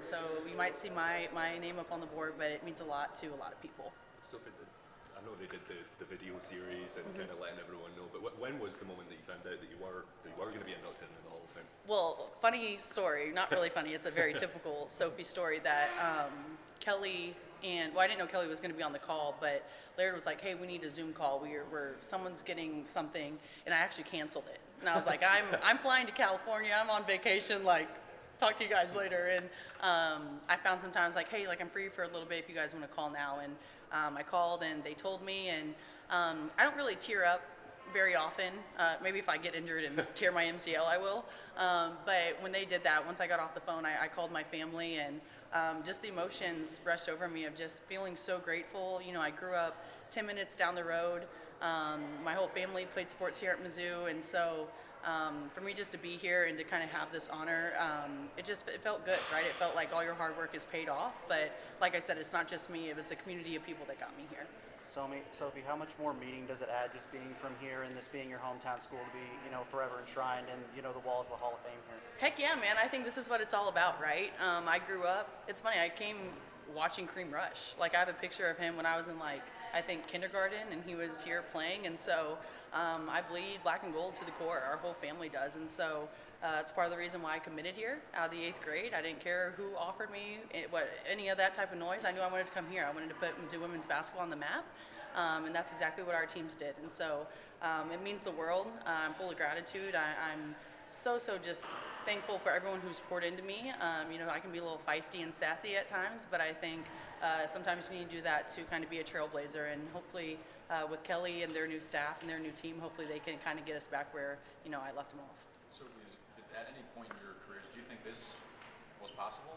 And so you might see my name up on the board, but it means a lot to a lot of people. Sophie, I know they did the video series and kind of letting everyone know, but when was the moment that you found out that you were going to be inducted into the Hall of Fame? Well, funny story, not really funny, it's a very typical Sophie story that Kelly and, well, I didn't know Kelly was going to be on the call, but Laird was like, hey, we need a Zoom call. Someone's getting something, and I actually canceled it. And I was like, I'm flying to California, I'm on vacation, like, talk to you guys later. And I found sometimes like, hey, like I'm free for a little bit if you guys want to call now. And I called and they told me, and I don't really tear up very often. Maybe if I get injured and tear my MCL, I will. But when they did that, once I got off the phone, I called my family, and just the emotions rushed over me of just feeling so grateful. You know, I grew up 10 minutes down the road. My whole family played sports here at Mizzou, and so for me just to be here and to kind of have this honor, it felt good, right? It felt like all your hard work is paid off. But like I said, it's not just me, it was a community of people that got me here. Sophie, how much more meaning does it add just being from here and this being your hometown school to be, forever enshrined in, the walls of the Hall of Fame here? Heck yeah, man. I think this is what it's all about, right? I grew up, it's funny, I came watching Kareem Rush. Like, I have a picture of him when I was in, I think kindergarten, and he was here playing, and so I bleed black and gold to the core. Our whole family does, and so it's part of the reason why I committed here out of the 8th grade. I didn't care who offered me any of that type of noise. I knew I wanted to come here. I wanted to put Mizzou women's basketball on the map, and that's exactly what our teams did. And so it means the world. I'm full of gratitude. I'm so just thankful for everyone who's poured into me. I can be a little feisty and sassy at times, but I think sometimes you need to do that to kind of be a trailblazer, and hopefully with Kelly and their new staff and their new team, hopefully they can kind of get us back where I left them off. So at any point in your career, did you think this was possible?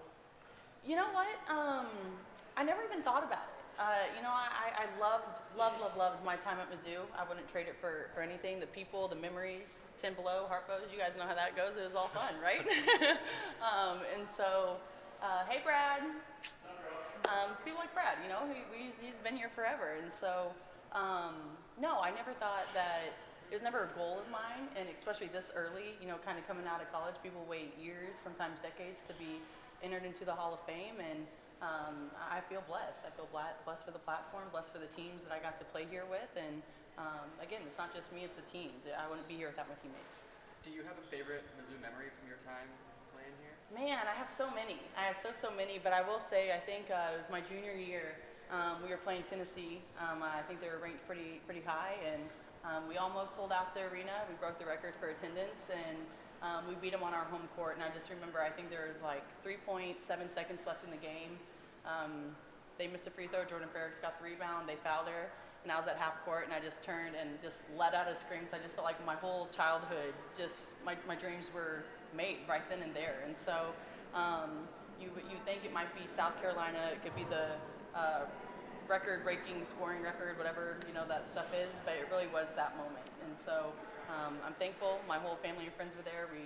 You know what? I never even thought about it. I loved my time at Mizzou. I wouldn't trade it for anything. The people, the memories, 10 Below, Harpo's, you guys know how that goes. It was all fun, right? And so, hey, Brad. People like Brad, he's been here forever. And so, no, I never thought that, it was never a goal of mine, and especially this early, kind of coming out of college, people wait years, sometimes decades to be entered into the Hall of Fame, and I feel blessed. I feel blessed for the platform, blessed for the teams that I got to play here with, and again, it's not just me, it's the teams. I wouldn't be here without my teammates. Do you have a favorite Mizzou memory from your time playing here? Man, I have so many. I have so many, but I will say, I think it was my junior year. We were playing Tennessee. I think they were ranked pretty high, and we almost sold out the arena. We broke the record for attendance, and we beat them on our home court. And I just remember, I think there was 3.7 seconds left in the game. They missed a free throw. Jordan Ferricks got the rebound. They fouled her, and I was at half court, and I just turned and just let out a scream. I just felt like my whole childhood, my dreams were made right then and there. And so you think it might be South Carolina, it could be the record-breaking scoring record, whatever that stuff is, but it really was that moment. And so I'm thankful. My whole family and friends were there. We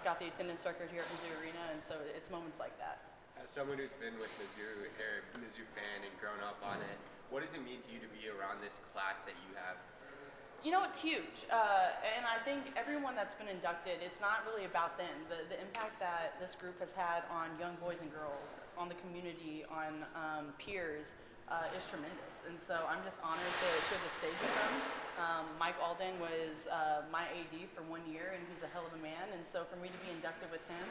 got the attendance record here at Mizzou Arena, and so it's moments like that. As someone who's been with Mizzou, or Mizzou fan, and grown up on it, what does it mean to you to be around this class that you have? It's huge, and I think everyone that's been inducted, it's not really about them. The impact that this group has had on young boys and girls, on the community, on peers, is tremendous. And so I'm just honored to share the stage with them. Mike Alden was my AD for 1 year, and he's a hell of a man. And so for me to be inducted with him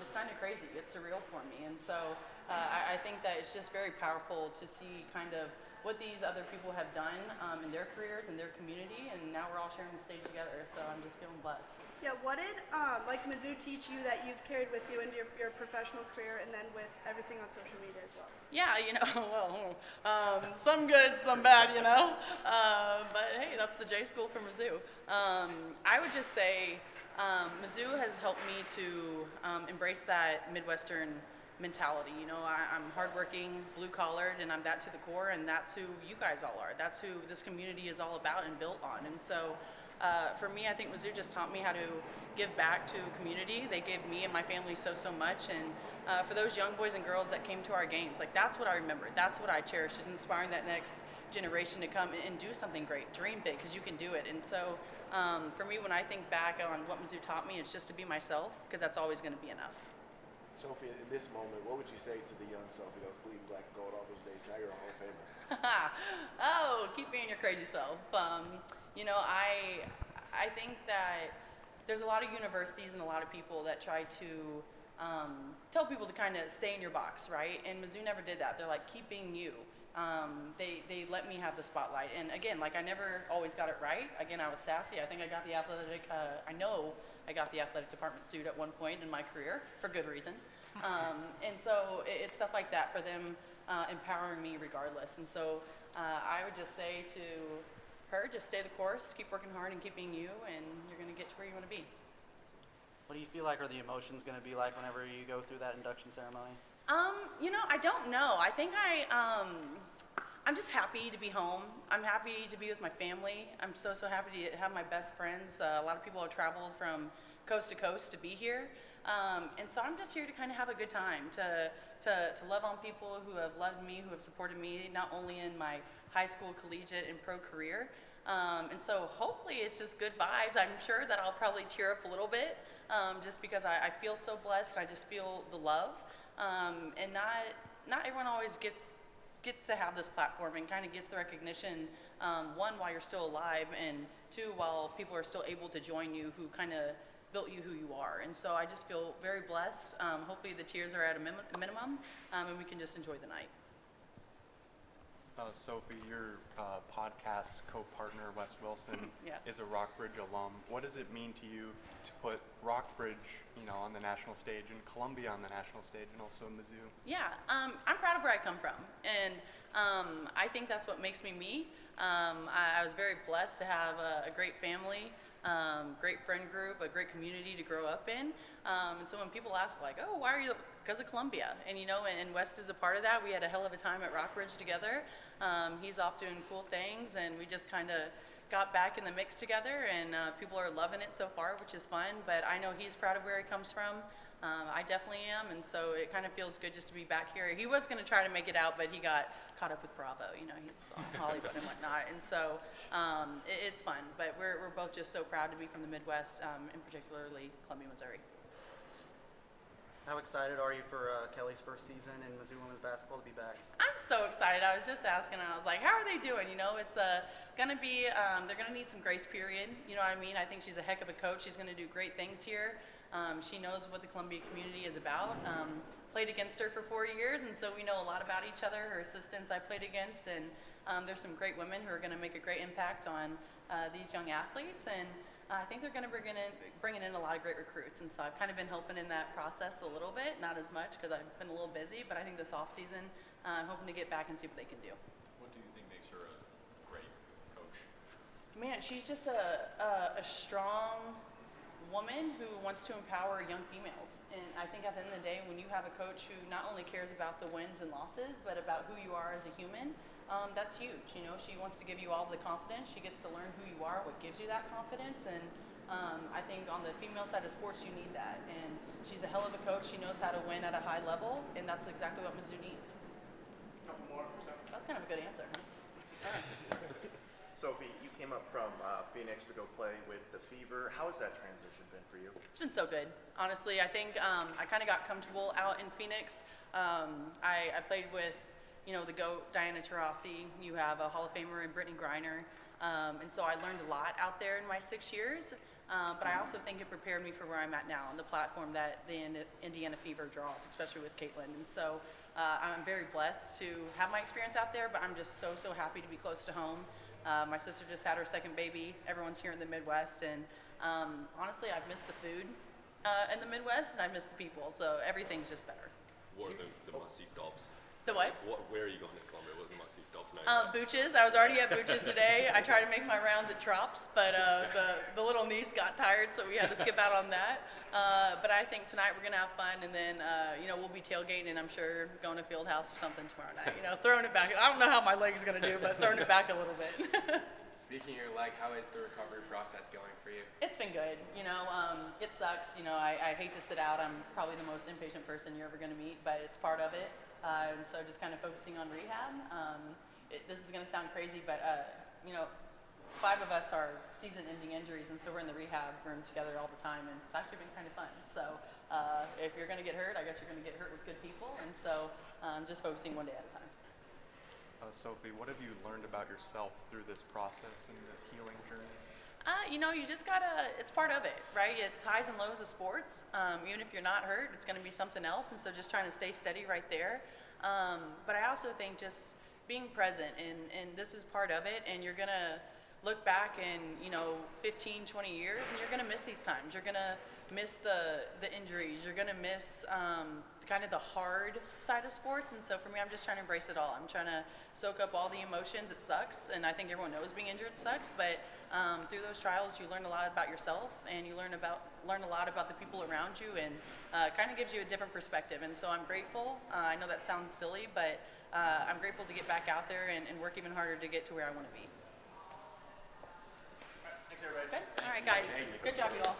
is kind of crazy. It's surreal for me. And so I think that it's just very powerful to see kind of what these other people have done in their careers and their community, and now we're all sharing the stage together, so I'm just feeling blessed. Yeah, what did Mizzou teach you that you've carried with you into your professional career and then with everything on social media as well? Yeah, some good, some bad, but hey, that's the J school for Mizzou. I would just say Mizzou has helped me to embrace that Midwestern mentality. I'm hardworking, blue-collared, and I'm that to the core, and that's who you guys all are. That's who this community is all about and built on. And so for me, I think Mizzou just taught me how to give back to community. They gave me and my family so much, and for those young boys and girls that came to our games, that's what I remember. That's what I cherish, is inspiring that next generation to come and do something great. Dream big, because you can do it. And so for me, when I think back on what Mizzou taught me, it's just to be myself, because that's always going to be enough. Sophie, in this moment, what would you say to the young Sophie that was bleeding black and gold all those days? Now you're a Hall of Famer. Oh, keep being your crazy self. You know, I think that there's a lot of universities and a lot of people that try to tell people to kind of stay in your box, right? And Mizzou never did that. They're like, keep being you. They let me have the spotlight. And again, like I never always got it right. Again, I was sassy. I think I got the athletic, I know I got the athletic department suit at one point in my career for good reason. And so it's stuff like that for them empowering me regardless. And so I would just say to her, just stay the course, keep working hard and keep being you, and you're going to get to where you want to be. What do you feel like are the emotions going to be like whenever you go through that induction ceremony? You know, I don't know. I think I'm just happy to be home. I'm happy to be with my family. I'm so happy to have my best friends. A lot of people have traveled from coast to coast to be here. And so I'm just here to kind of have a good time, to love on people who have loved me, who have supported me, not only in my high school, collegiate, and pro career. And so hopefully it's just good vibes. I'm sure that I'll probably tear up a little bit, just because I feel so blessed. I just feel the love. And not everyone always gets to have this platform and kind of gets the recognition, one, while you're still alive, and two, while people are still able to join you who kind of built you who you are. And so I just feel very blessed. Hopefully the tears are at a minimum, and we can just enjoy the night. Sophie, your podcast co-partner, Wes Wilson, Yeah. is a Rockbridge alum. What does it mean to you to put Rockbridge, on the national stage, and Columbia on the national stage, and also Mizzou? Yeah, I'm proud of where I come from, and I think that's what makes me me. I was very blessed to have a great family, great friend group, a great community to grow up in. And so when people ask, like, oh, why are you? Because of Columbia. And and West is a part of that. We had a hell of a time at Rockbridge together. He's off doing cool things, and we just kind of got back in the mix together, and people are loving it so far, which is fun. But I know he's proud of where he comes from. I definitely am, and so it kind of feels good just to be back here. He was going to try to make it out, but he got caught up with Bravo. He's on Hollywood and whatnot, and so it's fun. But we're both just so proud to be from the Midwest, and particularly Columbia, Missouri. How excited are you for Kelly's first season in Mizzou women's basketball to be back? I'm so excited. I was just asking, I was like, how are they doing? It's going to be, they're going to need some grace period. You know what I mean? I think she's a heck of a coach. She's going to do great things here. She knows what the Columbia community is about. Played against her for 4 years, and so we know a lot about each other. Her assistants I played against, and there's some great women who are going to make a great impact on these young athletes. And I think they're going to bringing in a lot of great recruits, and so I've kind of been helping in that process a little bit, not as much because I've been a little busy, but I think this off season, I'm hoping to get back and see what they can do. What do you think makes her a great coach? Man, she's just a strong woman who wants to empower young females, and I think at the end of the day, when you have a coach who not only cares about the wins and losses, but about who you are as a human, that's huge. She wants to give you all the confidence. She gets to learn who you are, what gives you that confidence, and I think on the female side of sports, you need that. And she's a hell of a coach. She knows how to win at a high level, and that's exactly what Mizzou needs. Couple more. That's kind of a good answer, huh? All right. Sophie, you came up from Phoenix to go play with the Fever. How has that transition been for you? It's been so good. Honestly, I think I kind of got comfortable out in Phoenix. I played with the GOAT, Diana Taurasi. You have a Hall of Famer in Brittany Griner. And so I learned a lot out there in my 6 years. But I also think it prepared me for where I'm at now on the platform that the Indiana Fever draws, especially with Caitlin. And so I'm very blessed to have my experience out there, but I'm just so happy to be close to home. My sister just had her second baby. Everyone's here in the Midwest. And honestly, I've missed the food in the Midwest, and I've missed the people. So everything's just better. What are the must-see stops? The what? Where are you going to Columbia? What are the must-see stops now? Booches. I was already at Booches today. I tried to make my rounds at Trops, but the little niece got tired, so we had to skip out on that. But I think tonight we're going to have fun, and then, we'll be tailgating, and I'm sure going to Fieldhouse or something tomorrow night. Throwing it back. I don't know how my leg's going to do, but throwing it back a little bit. Speaking of your leg, how is the recovery process going for you? It's been good. It sucks. I hate to sit out. I'm probably the most impatient person you're ever going to meet, but it's part of it. And so just kind of focusing on rehab. This is going to sound crazy, but 5 of us are season-ending injuries, and so we're in the rehab room together all the time, and it's actually been kind of fun. So if you're going to get hurt, I guess you're going to get hurt with good people. And so just focusing one day at a time. Sophie, what have you learned about yourself through this process and the healing journey? You just gotta, it's part of it, right? It's highs and lows of sports. Even if you're not hurt, it's gonna be something else. And so just trying to stay steady right there. But I also think just being present, and this is part of it, and you're gonna look back in, 15, 20 years, and you're gonna miss these times. You're gonna miss the injuries. You're gonna miss kind of the hard side of sports. And so for me, I'm just trying to embrace it all. I'm trying to soak up all the emotions. It sucks, and I think everyone knows being injured sucks, but through those trials, you learn a lot about yourself, and you learn a lot about the people around you, and kind of gives you a different perspective. And so I'm grateful. I know that sounds silly, but I'm grateful to get back out there and work even harder to get to where I want to be. Thanks, everybody. Good. All right, guys. Good job, you all.